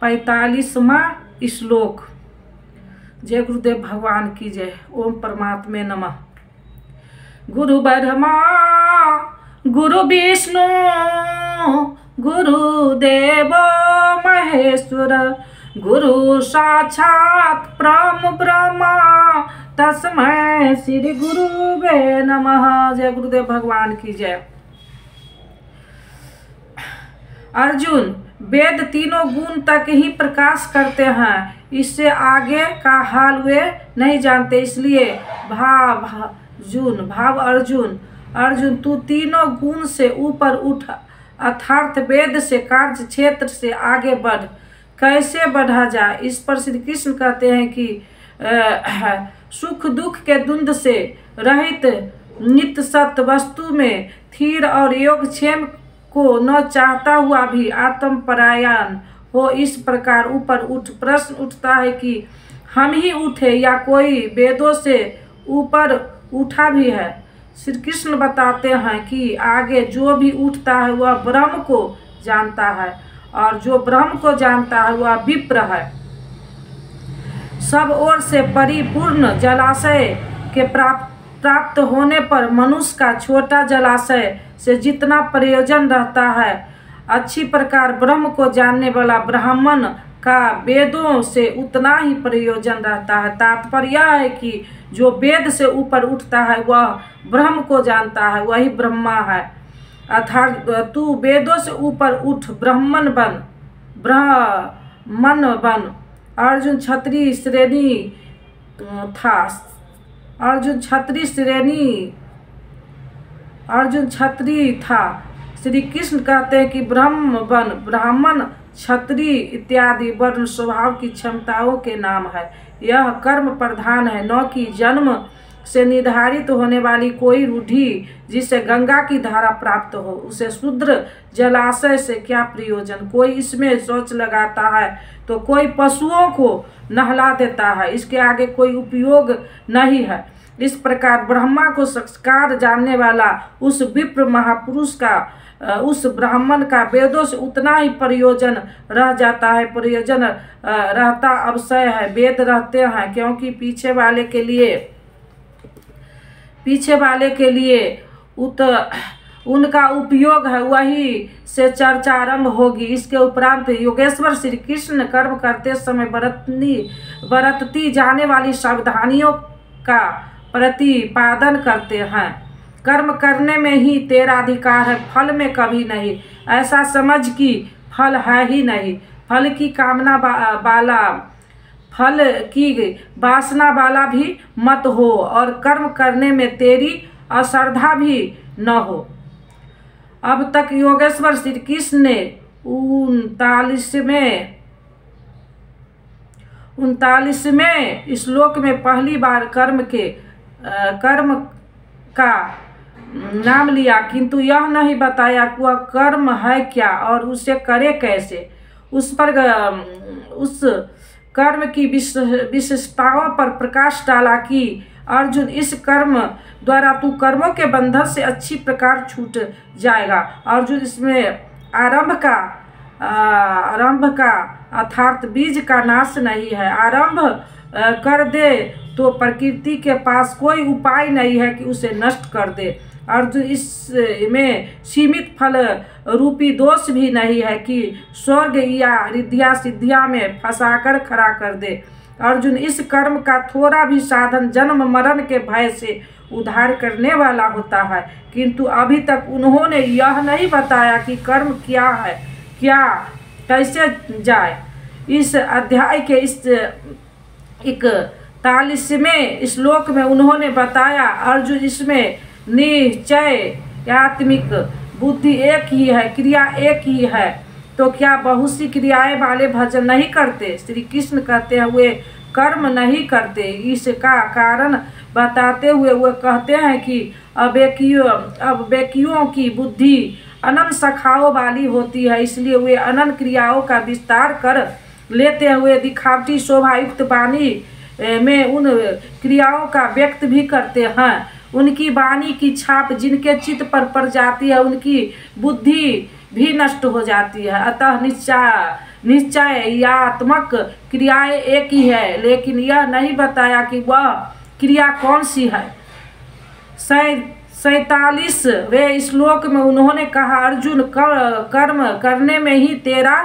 45वां श्लोक। जय गुरुदेव भगवान की जय। ओम परमात्मे नमः। गुरु ब्रह्मा गुरु विष्णु गुरुदेव महेश्वर गुरु साक्षात परम ब्रह्मा तस्मै श्री गुरुवे नमः। जय गुरुदेव भगवान की जय। अर्जुन, वेद तीनों गुण तक ही प्रकाश करते हैं, इससे आगे का हाल वे नहीं जानते। इसलिए भाव अर्जुन तू तीनों गुण से ऊपर उठ, अर्थात वेद से कार्य क्षेत्र से आगे बढ़। कैसे बढ़ा जाए, इस पर श्री कृष्ण कहते हैं कि सुख दुख के द्वंद से रहित नित्य सत्य वस्तु में स्थिर और योगक्षेम को न चाहता हुआ भी आत्मपरायण हो, इस प्रकार ऊपर उठ। प्रश्न उठता है कि हम ही उठे या कोई वेदों से ऊपर उठा भी है। श्री कृष्ण बताते हैं कि आगे जो भी उठता है वह ब्रह्म को जानता है, और जो ब्रह्म को जानता है वह विप्र है। सब ओर से परिपूर्ण जलाशय के प्राप्त होने पर मनुष्य का छोटा जलाशय से जितना प्रयोजन रहता है, अच्छी प्रकार ब्रह्म को जानने वाला ब्राह्मण का वेदों से उतना ही प्रयोजन रहता है। तात्पर्य यह है कि जो वेद से ऊपर उठता है वह ब्रह्म को जानता है, वही ब्रह्मा है। अर्थात तू वेदों से ऊपर उठ, ब्राह्मण बन। अर्जुन क्षत्रिय था। श्री कृष्ण कहते हैं कि ब्रह्म बन, ब्राह्मण, क्षत्रिय इत्यादि वर्ण स्वभाव की क्षमताओं के नाम है। यह कर्म प्रधान है, न कि जन्म से निर्धारित होने वाली कोई रूढ़ि। जिसे गंगा की धारा प्राप्त हो, उसे शुद्र जलाशय से क्या प्रयोजन। कोई इसमें शौच लगाता है तो कोई पशुओं को नहला देता है, इसके आगे कोई उपयोग नहीं है। इस प्रकार ब्रह्मा को संस्कार जानने वाला उस विप्र महापुरुष का, उस ब्राह्मण का वेदों से उतना ही प्रयोजन रह जाता है, प्रयोजन रहता अवश्य है। वेद रहते हैं क्योंकि पीछे वाले के लिए उनका उपयोग है, वही से चर्चा आरंभ होगी। इसके उपरांत योगेश्वर श्री कृष्ण कर्म करते समय बरतती जाने वाली सावधानियों का प्रतिपादन करते हैं। कर्म करने में ही तेरा अधिकार है, फल में कभी नहीं। ऐसा समझ कि फल है ही नहीं। फल की वासना वाला भी मत हो, और कर्म करने में तेरी अश्रद्धा भी न हो। अब तक योगेश्वर श्री कृष्ण ने 39वें श्लोक में पहली बार कर्म का नाम लिया, किंतु यह नहीं बताया कि वह कर्म है क्या और उसे करे कैसे। उस कर्म की विशेषताओं पर प्रकाश डाला कि अर्जुन, इस कर्म द्वारा तू कर्मों के बंधन से अच्छी प्रकार छूट जाएगा। अर्जुन, इसमें आरंभ का अर्थात बीज का नाश नहीं है। आरंभ कर दे तो प्रकृति के पास कोई उपाय नहीं है कि उसे नष्ट कर दे। अर्जुन, इसमें सीमित फल रूपी दोष भी नहीं है कि स्वर्ग या रिद्धिया सिद्धिया में फंसाकर खड़ा कर दे। अर्जुन, इस कर्म का थोड़ा भी साधन जन्म मरण के भय से उद्धार करने वाला होता है, किंतु अभी तक उन्होंने यह नहीं बताया कि कर्म क्या है, कैसे जाए। इस अध्याय के इस 41वें श्लोक में उन्होंने बताया, अर्जुन, इसमें निश्चयात्मिक बुद्धि एक ही है, क्रिया एक ही है, तो क्या बहुत सी क्रियाएं वाले भजन नहीं करते। श्री कृष्ण कहते हैं वे कर्म नहीं करते। इसका कारण बताते हुए वे कहते हैं कि अविवेकियों की बुद्धि अनंत शाखाओं वाली होती है, इसलिए वे अनंत क्रियाओं का विस्तार कर लेते हुए दिखावटी शोभायुक्त वाणी में उन क्रियाओं का व्यक्त भी करते हैं। उनकी वाणी की छाप जिनके चित्त पर पड़ जाती है, उनकी बुद्धि भी नष्ट हो जाती है। अतः निश्चयात्मक क्रियाएं एक ही है, लेकिन यह नहीं बताया कि वह क्रिया कौन सी है। 47वें श्लोक में उन्होंने कहा, अर्जुन कर्म करने में ही तेरा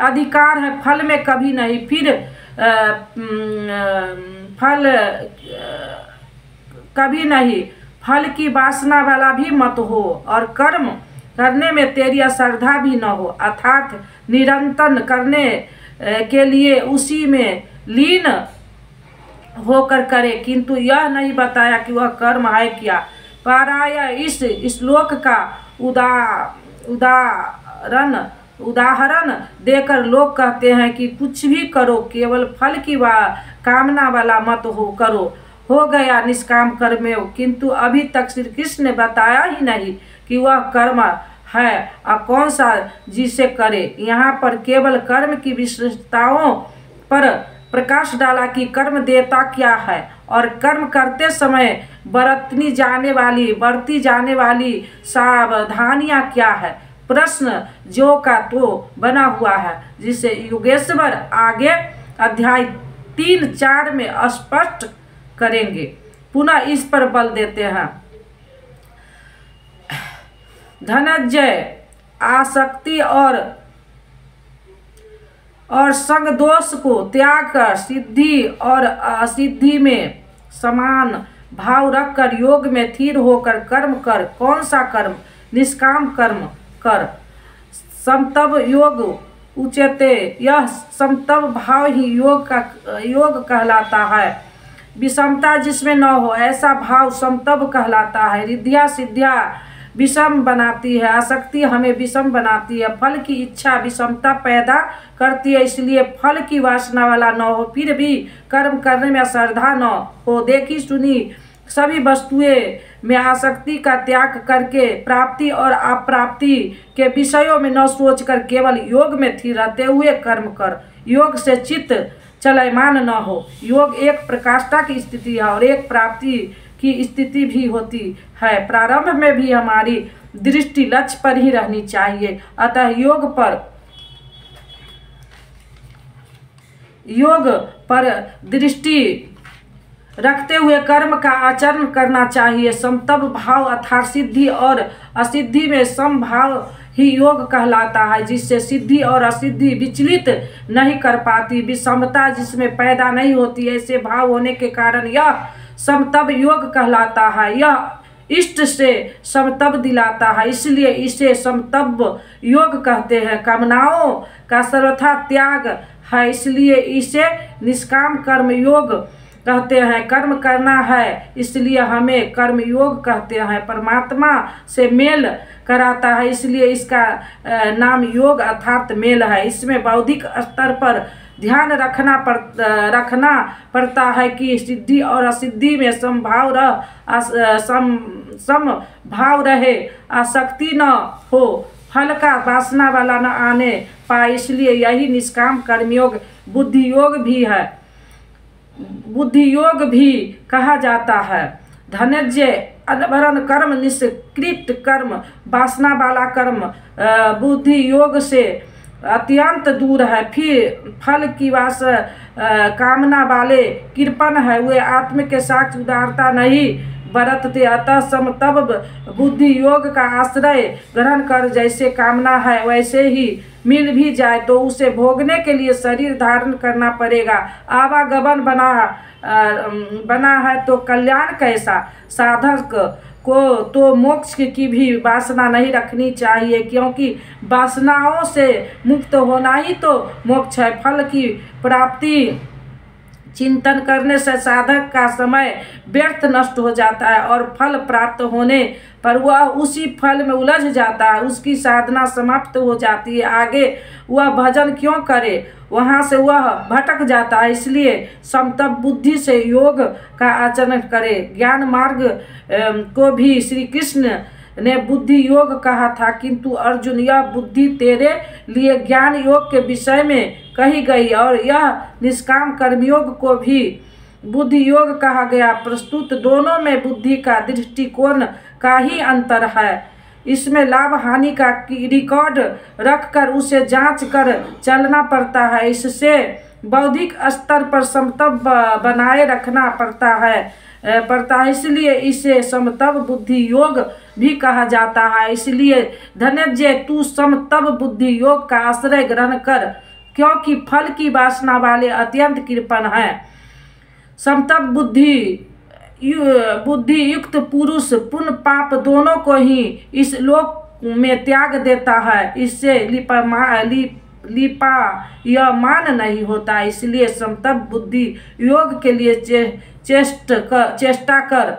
अधिकार है, फल में कभी नहीं। फिर फल कभी नहीं, फल की वासना वाला भी मत हो और कर्म करने में तेरी अश्रद्धा भी न हो, अर्थात निरंतर करने के लिए उसी में लीन होकर करे, किंतु यह नहीं बताया कि वह कर्म है क्या। प्राय इस श्लोक का उदाहरण देकर लोग कहते हैं कि कुछ भी करो, केवल फल की कामना वाला मत करो, हो गया निष्काम कर्मयोग। किंतु अभी तक श्री कृष्ण ने बताया ही नहीं कि वह कर्म है और कौन सा जिसे करे। यहाँ पर केवल कर्म की विशेषताओं पर प्रकाश डाला कि कर्म देता क्या है और कर्म करते समय बरती जाने वाली सावधानियाँ क्या है। प्रश्न जो का तो बना हुआ है, जिसे योगेश्वर आगे अध्याय 3-4 में स्पष्ट करेंगे। पुनः इस पर बल देते हैं, धनंजय आसक्ति और संग दोष को त्याग कर सिद्धि और असिद्धि में समान भाव रखकर योग में स्थिर होकर कर्म कर। कौन सा कर्म? निष्काम कर्म कर। समतव योग उच्यते, यह समतव भाव ही योग कहलाता है। विषमता जिसमें न हो ऐसा भाव समतव कहलाता है। रिद्धिया सिद्धिया विषम बनाती है, आसक्ति हमें विषम बनाती है, फल की इच्छा विषमता पैदा करती है, इसलिए फल की वासना वाला न हो, फिर भी कर्म करने में अश्रद्धा न हो। देखी सुनी सभी वस्तुएं में आसक्ति का त्याग करके प्राप्ति और अप्राप्ति के विषयों में न सोचकर केवल योग में स्थिर रहते हुए कर्म कर। योग से चित्त चलयमान न हो। योग एक प्रकाष्ठा की स्थिति है और एक प्राप्ति की स्थिति भी होती है। प्रारंभ में भी हमारी दृष्टि लक्ष्य पर ही रहनी चाहिए, अतः योग पर दृष्टि रखते हुए कर्म का आचरण करना चाहिए। समतव भाव अर्थात सिद्धि और असिद्धि में समभाव ही योग कहलाता है, जिससे सिद्धि और असिद्धि विचलित नहीं कर पाती। विषमता जिसमें पैदा नहीं होती, ऐसे भाव होने के कारण यह समतव योग कहलाता है। यह इष्ट से समतव दिलाता है, इसलिए इसे समतव योग कहते हैं। कामनाओं का सर्वथा त्याग है, इसलिए इसे निष्काम कर्म योग कहते हैं। कर्म करना है, इसलिए हमें कर्म योग कहते हैं। परमात्मा से मेल कराता है, इसलिए इसका नाम योग अर्थात मेल है। इसमें बौद्धिक स्तर पर ध्यान रखना पड़ता है कि सिद्धि और असिद्धि में समभाव रहे, आसक्ति न हो, फल का वासना वाला न आने पाए, इसलिए यही निष्काम कर्मयोग बुद्धि योग भी कहा जाता है। धनंजय अनवरण कर्म, निष्कृत कर्म, वासना वाला कर्म बुद्धि योग से अत्यंत दूर है। फिर फल की कामना वाले कृपण है, वे आत्म के साथ उदारता नहीं बरतते, अतः समतव बुद्धि योग का आश्रय ग्रहण कर जैसे कामना है वैसे ही मिल भी जाए तो उसे भोगने के लिए शरीर धारण करना पड़ेगा। आवागमन बना है तो कल्याण कैसा। साधक को तो मोक्ष की भी वासना नहीं रखनी चाहिए, क्योंकि वासनाओं से मुक्त होना ही तो मोक्ष है। फल की प्राप्ति चिंतन करने से साधक का समय व्यर्थ नष्ट हो जाता है और फल प्राप्त होने पर वह उसी फल में उलझ जाता है, उसकी साधना समाप्त हो जाती है। आगे वह भजन क्यों करे, वहाँ से वह भटक जाता है। इसलिए समतव बुद्धि से योग का आचरण करे। ज्ञान मार्ग को भी श्री कृष्ण ने बुद्धि योग कहा था, किंतु अर्जुन यह बुद्धि तेरे लिए ज्ञान योग के विषय में कही गई और यह निष्काम कर्मयोग को भी बुद्धि योग कहा गया। प्रस्तुत दोनों में बुद्धि का दृष्टिकोण का ही अंतर है। इसमें लाभ हानि का रिकॉर्ड रखकर उसे जांच कर चलना पड़ता है। इससे बौद्धिक स्तर पर समतव बनाए रखना पड़ता है, इसलिए इसे समतव बुद्धि योग भी कहा जाता है। इसलिए धनंजय तू समतव बुद्धि योग का आश्रय ग्रहण कर, क्योंकि फल की वासना वाले अत्यंत कृपण हैं। समतव बुद्धि युक्त पुरुष पुण्य पाप दोनों को ही इस लोक में त्याग देता है। इससे लिपायमान नहीं होता। इसलिए समतव बुद्धि योग के लिए चेष्टा कर।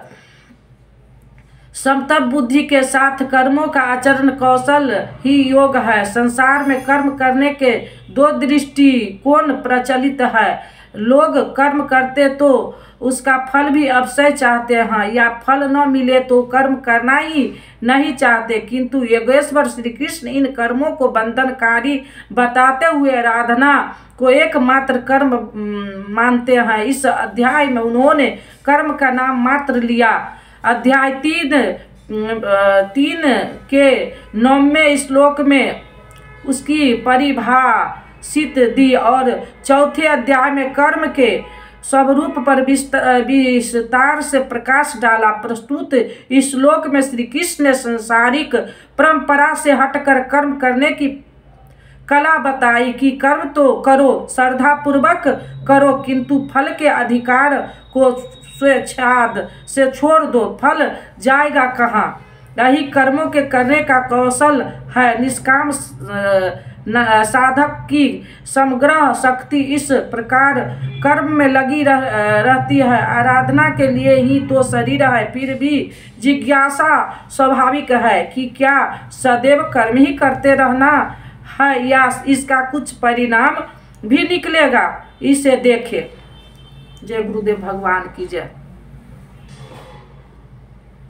समतव बुद्धि के साथ कर्मों का आचरण कौशल ही योग है। संसार में कर्म करने के दो दृष्टिकोण प्रचलित है। लोग कर्म करते तो उसका फल भी अवश्य चाहते हैं, या फल न मिले तो कर्म करना ही नहीं चाहते। किंतु योगेश्वर श्री कृष्ण इन कर्मों को बंधनकारी बताते हुए आराधना को एकमात्र कर्म मानते हैं। इस अध्याय में उन्होंने कर्म का नाम मात्र लिया। अध्याय 3 के 9वें श्लोक में उसकी परिभाषित दी और चौथे अध्याय में कर्म के स्वरूप पर विस्तार से प्रकाश डाला। प्रस्तुत इस श्लोक में श्री कृष्ण ने सांसारिक परंपरा से हटकर कर्म करने की कला बताई कि कर्म तो करो, श्रद्धा पूर्वक करो, किंतु फल के अधिकार को स्वेच्छाद से छोड़ दो। फल जाएगा कहाँ? यही कर्मों के करने का कौशल है। निष्काम साधक की समग्र शक्ति इस प्रकार कर्म में लगी रहती है। आराधना के लिए ही तो शरीर है। फिर भी जिज्ञासा स्वाभाविक है कि क्या सदैव कर्म ही करते रहना है या इसका कुछ परिणाम भी निकलेगा। इसे देखें। जय गुरुदेव भगवान की जय।